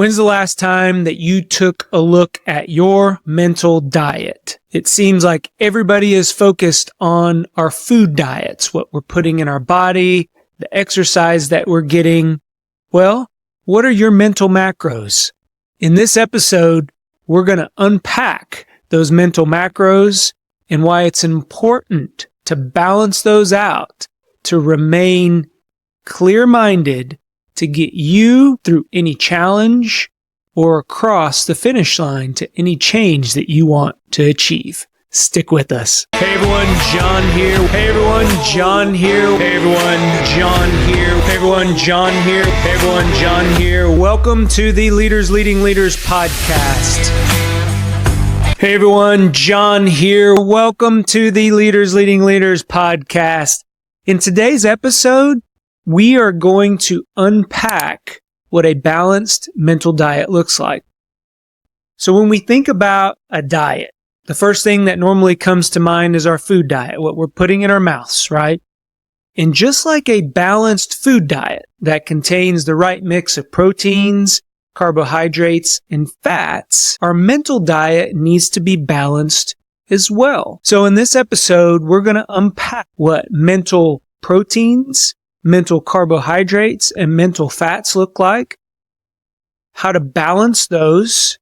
When's the last time that you took a look at your mental diet? It seems like everybody is focused on our food diets, what we're putting in our body, the exercise that we're getting. Well, what are your mental macros? In this episode, we're going to unpack those mental macros and why it's important to balance those out, to remain clear-minded, to get you through any challenge or across the finish line to any change that you want to achieve. Stick with us. Hey everyone, John here. Hey everyone, John here. Hey everyone, John here. Hey everyone, John here. Hey everyone, John here. Welcome to the Leaders Leading Leaders podcast. Hey everyone, John here. Welcome to the Leaders Leading Leaders podcast. In today's episode, we are going to unpack what a balanced mental diet looks like. So when we think about a diet, the first thing that normally comes to mind is our food diet, what we're putting in our mouths, right? And just like a balanced food diet that contains the right mix of proteins, carbohydrates, and fats, our mental diet needs to be balanced as well. So in this episode, we're going to unpack what mental proteins, mental carbohydrates, and mental fats look like, how to balance those,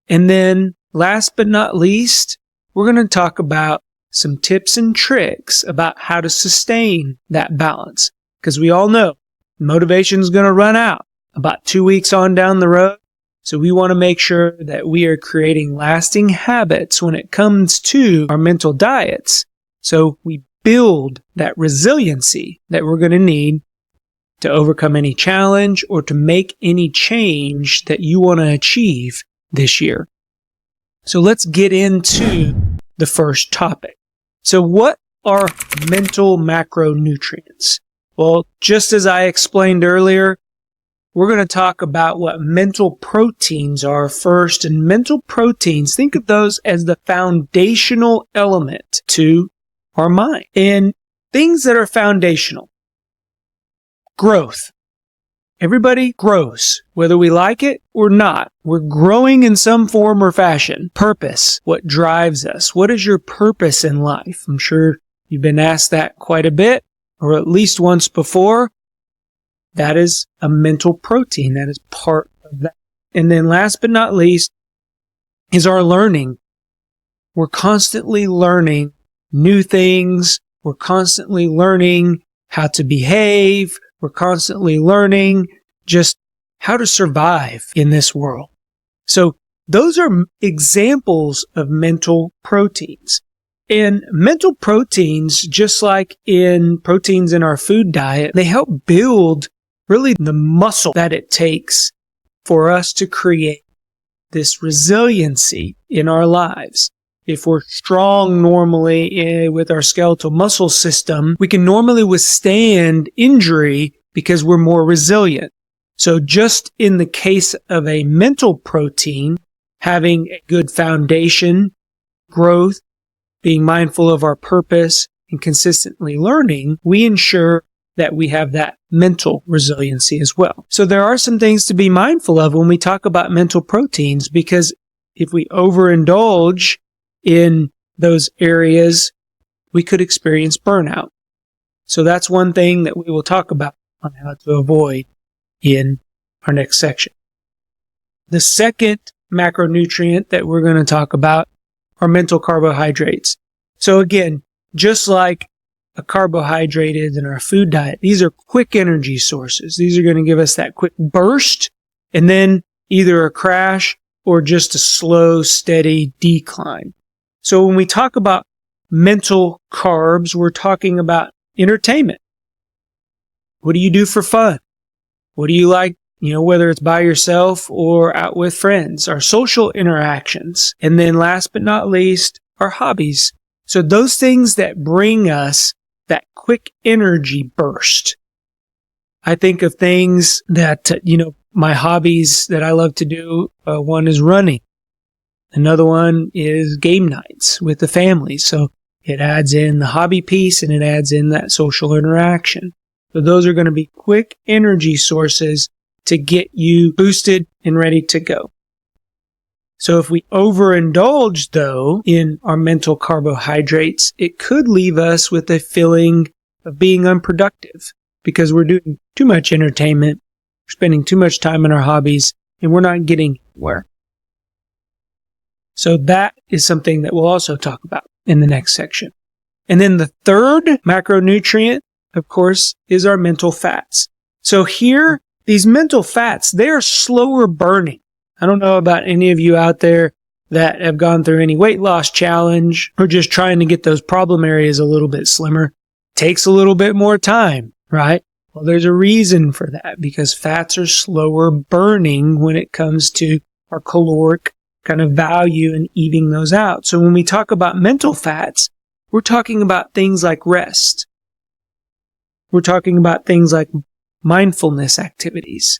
and then last but not least, we're going to talk about some tips and tricks about how to sustain that balance. Because we all know motivation is going to run out about 2 weeks on down the road. So we want to make sure that we are creating lasting habits when it comes to our mental diets. So we build that resiliency that we're going to need to overcome any challenge or to make any change that you want to achieve this year. So let's get into the first topic. So what are mental macronutrients? Well, just as I explained earlier, we're going to talk about what mental proteins are first. And mental proteins, think of those as the foundational element to our mind. And things that are foundational. Growth. Everybody grows, whether we like it or not. We're growing in some form or fashion. Purpose. What drives us? What is your purpose in life? I'm sure you've been asked that quite a bit, or at least once before. That is a mental protein. That is part of that. And then last but not least is our learning. We're constantly learning new things. We're constantly learning how to behave. We're constantly learning just how to survive in this world. So those are examples of mental proteins. And mental proteins, just like in proteins in our food diet, they help build really the muscle that it takes for us to create this resiliency in our lives. If we're strong normally with our skeletal muscle system, we can normally withstand injury because we're more resilient. So just in the case of a mental protein, having a good foundation, growth, being mindful of our purpose, and consistently learning, we ensure that we have that mental resiliency as well. So there are some things to be mindful of when we talk about mental proteins, because if we overindulge in those areas, we could experience burnout. So that's one thing that we will talk about on how to avoid in our next section. The second macronutrient that we're going to talk about are mental carbohydrates. So again, just like a carbohydrate is in our food diet, these are quick energy sources. These are going to give us that quick burst and then either a crash or just a slow, steady decline. So when we talk about mental carbs, we're talking about entertainment. What do you do for fun? What do you like, whether it's by yourself or out with friends, our social interactions. And then last but not least, our hobbies. So those things that bring us that quick energy burst. I think of things that, my hobbies that I love to do. One is running. Another one is game nights with the family. So it adds in the hobby piece and it adds in that social interaction. So those are going to be quick energy sources to get you boosted and ready to go. So if we overindulge, though, in our mental carbohydrates, it could leave us with a feeling of being unproductive because we're doing too much entertainment, we're spending too much time in our hobbies, and we're not getting anywhere. So that is something that we'll also talk about in the next section. And then the third macronutrient, of course, is our mental fats. So here, these mental fats, they are slower burning. I don't know about any of you out there that have gone through any weight loss challenge or just trying to get those problem areas a little bit slimmer. Takes a little bit more time, right? Well, there's a reason for that because fats are slower burning when it comes to our caloric kind of value and eating those out. So when we talk about mental fats, we're talking about things like rest. We're talking about things like mindfulness activities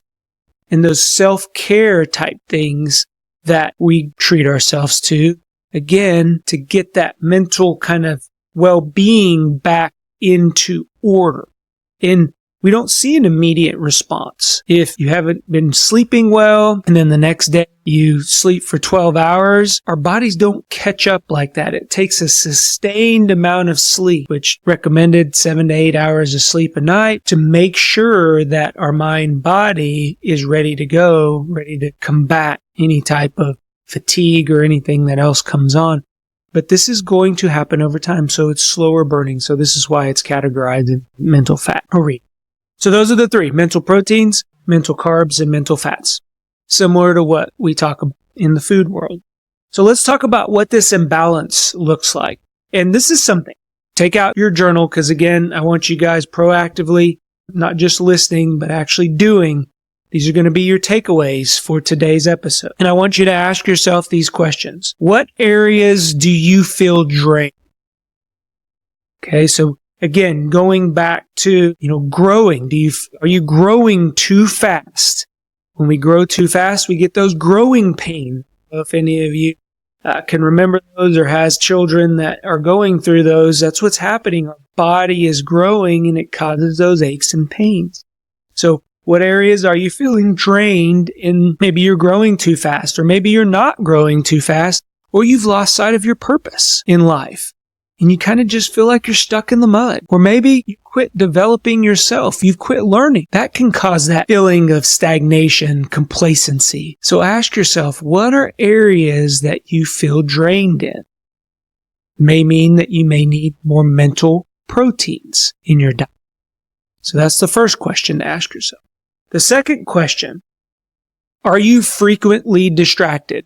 and those self-care type things that we treat ourselves to, again, to get that mental kind of well-being back into order. And we don't see an immediate response. If you haven't been sleeping well and then the next day you sleep for 12 hours, our bodies don't catch up like that. It takes a sustained amount of sleep, which recommended 7 to 8 hours of sleep a night to make sure that our mind body is ready to go, ready to combat any type of fatigue or anything that else comes on. But this is going to happen over time, so it's slower burning. So this is why it's categorized in mental fat or read. So those are the three: mental proteins, mental carbs, and mental fats. Similar to what we talk about in the food world. So let's talk about what this imbalance looks like. And this is something. Take out your journal because, again, I want you guys proactively, not just listening, but actually doing. These are going to be your takeaways for today's episode. And I want you to ask yourself these questions. What areas do you feel drained? Okay, so again, going back to, growing. Are you growing too fast? When we grow too fast, we get those growing pains. If any of you can remember those or has children that are going through those, that's what's happening. Our body is growing and it causes those aches and pains. So what areas are you feeling drained in? Maybe you're growing too fast, or maybe you're not growing too fast, or you've lost sight of your purpose in life. And you kind of just feel like you're stuck in the mud. Or maybe you quit developing yourself. You've quit learning. That can cause that feeling of stagnation, complacency. So ask yourself, what are areas that you feel drained in? May mean that you may need more mental proteins in your diet. So that's the first question to ask yourself. The second question, are you frequently distracted?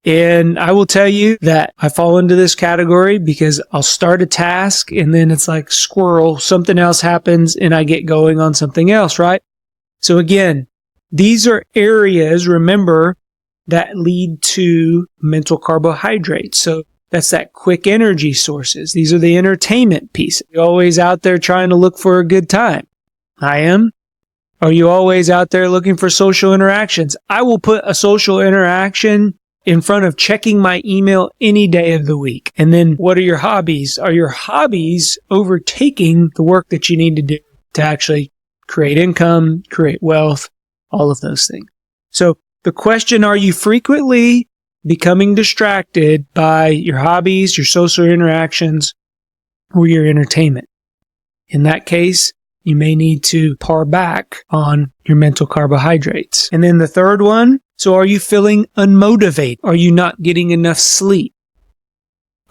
And I will tell you that I fall into this category because I'll start a task and then it's like squirrel, something else happens and I get going on something else, right? So again, these are areas, remember, that lead to mental carbohydrates. So that's that quick energy sources. These are the entertainment pieces. You're always out there trying to look for a good time. I am. Are you always out there looking for social interactions? I will put a social interaction in front of checking my email any day of the week. And then what are your hobbies? Are your hobbies overtaking the work that you need to do to actually create income, create wealth, all of those things? So the question, are you frequently becoming distracted by your hobbies, your social interactions, or your entertainment? In that case, you may need to par back on your mental carbohydrates. And then the third one, so are you feeling unmotivated? Are you not getting enough sleep?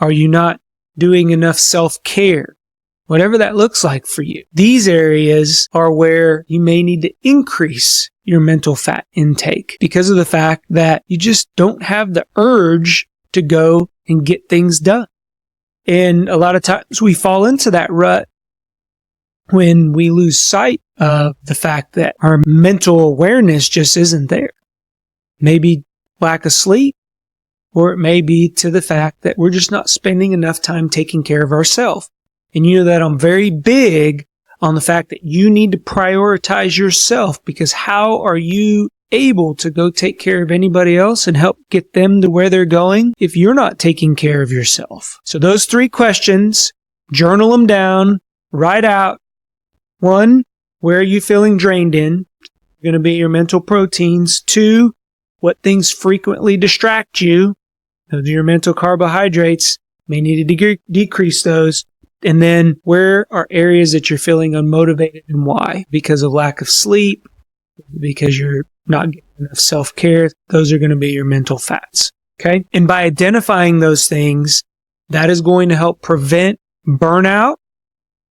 Are you not doing enough self-care? Whatever that looks like for you. These areas are where you may need to increase your mental fat intake because of the fact that you just don't have the urge to go and get things done. And a lot of times we fall into that rut when we lose sight of the fact that our mental awareness just isn't there. Maybe lack of sleep, or it may be to the fact that we're just not spending enough time taking care of ourselves. And you know that I'm very big on the fact that you need to prioritize yourself, because how are you able to go take care of anybody else and help get them to where they're going if you're not taking care of yourself? So those three questions, journal them down, write out. 1, where are you feeling drained in? are going to be your mental proteins. 2, what things frequently distract you. Those are your mental carbohydrates. May need to decrease those. And then where are areas that you're feeling unmotivated and why? Because of lack of sleep, because you're not getting enough self-care. Those are going to be your mental fats. Okay. And by identifying those things, that is going to help prevent burnout.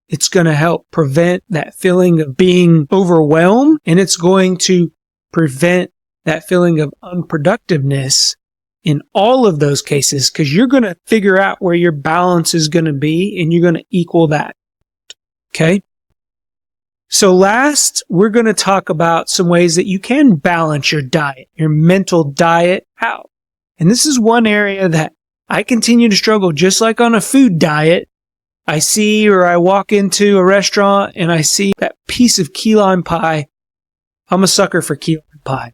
It's going to help prevent that feeling of being overwhelmed, and it's going to prevent that feeling of unproductiveness in all of those cases, because you're going to figure out where your balance is going to be and you're going to equal that. Okay. So last, we're going to talk about some ways that you can balance your diet, your mental diet out. And this is one area that I continue to struggle, just like on a food diet. I see, or I walk into a restaurant and I see that piece of key lime pie. I'm a sucker for key lime pie.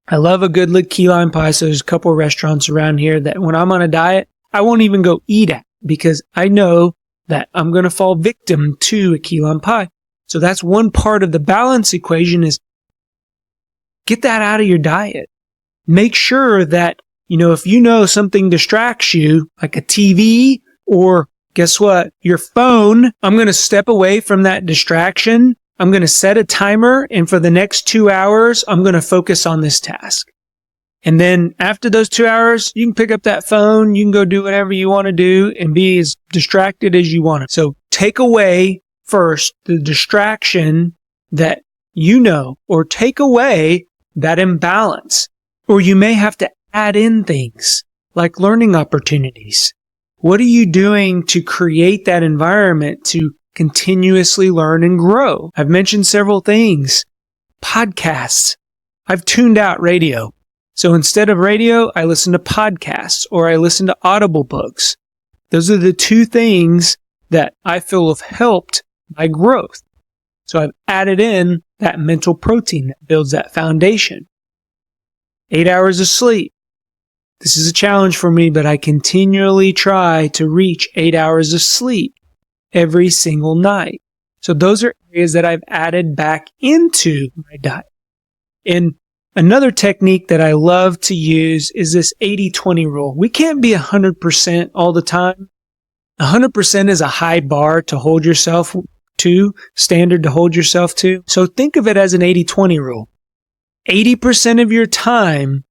I love a good key lime pie. So there's a couple of restaurants around here that when I'm on a diet, I won't even go eat at because I know that I'm going to fall victim to a key lime pie. So that's one part of the balance equation, is get that out of your diet. Make sure that, if you know something distracts you, like a TV or guess what, your phone, I'm going to step away from that distraction. I'm going to set a timer, and for the next 2 hours, I'm going to focus on this task. And then after those 2 hours, you can pick up that phone, you can go do whatever you want to do and be as distracted as you want to. So take away first the distraction that or take away that imbalance. Or you may have to add in things like learning opportunities. What are you doing to create that environment to continuously learn and grow? I've mentioned several things. Podcasts. I've tuned out radio. So instead of radio, I listen to podcasts or I listen to Audible books. Those are the 2 things that I feel have helped my growth. So I've added in that mental protein that builds that foundation. 8 hours of sleep. This is a challenge for me, but I continually try to reach 8 hours of sleep every single night. So those are areas that I've added back into my diet. And another technique that I love to use is this 80-20 rule. We can't be 100% all the time. 100% is a high bar to hold yourself to, standard to hold yourself to. So think of it as an 80-20 rule. 80% of your time,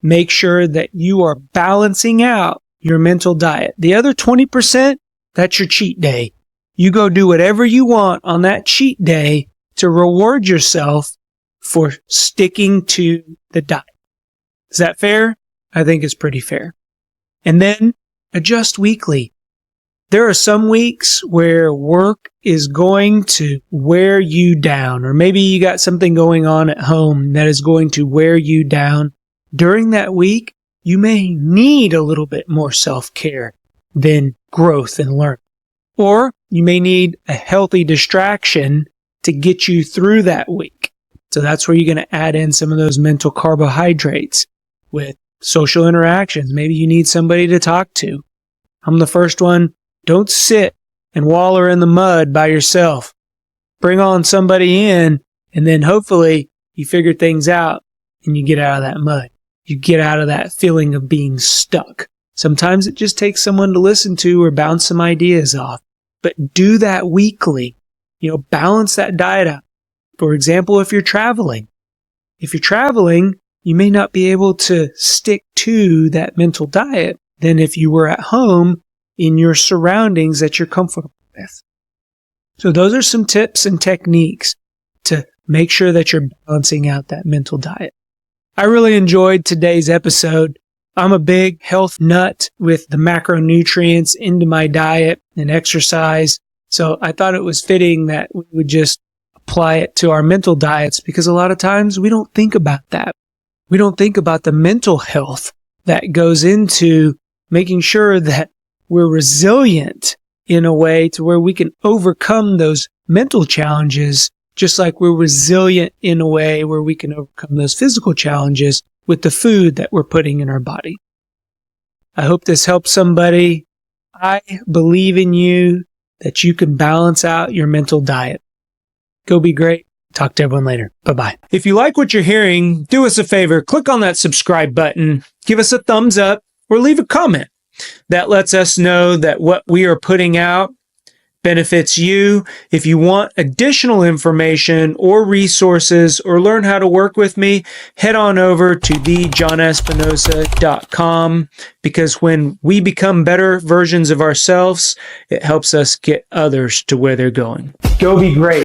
make sure that you are balancing out your mental diet. The other 20%, that's your cheat day. You go do whatever you want on that cheat day to reward yourself for sticking to the diet. Is that fair? I think it's pretty fair. And then adjust weekly. There are some weeks where work is going to wear you down, or maybe you got something going on at home that is going to wear you down. During that week, you may need a little bit more self-care than growth and learning. Or you may need a healthy distraction to get you through that week. So that's where you're going to add in some of those mental carbohydrates with social interactions. Maybe you need somebody to talk to. I'm the first one. Don't sit and waller in the mud by yourself. Bring on somebody in, and then hopefully you figure things out and you get out of that mud. You get out of that feeling of being stuck. Sometimes it just takes someone to listen to or bounce some ideas off. But do that weekly. Balance that diet out. For example, if you're traveling. If you're traveling, you may not be able to stick to that mental diet than if you were at home in your surroundings that you're comfortable with. So those are some tips and techniques to make sure that you're balancing out that mental diet. I really enjoyed today's episode. I'm a big health nut with the macronutrients into my diet and exercise. So I thought it was fitting that we would just apply it to our mental diets, because a lot of times we don't think about that. We don't think about the mental health that goes into making sure that we're resilient in a way to where we can overcome those mental challenges, just like we're resilient in a way where we can overcome those physical challenges with the food that we're putting in our body. I hope this helps somebody. I believe in you that you can balance out your mental diet. Go be great. Talk to everyone later. Bye-bye. If you like what you're hearing, do us a favor. Click on that subscribe button, give us a thumbs up, or leave a comment. That lets us know that what we are putting out benefits you. If you want additional information or resources or learn how to work with me, head on over to thejohnespinosa.com, because when we become better versions of ourselves, it helps us get others to where they're going. Go be great.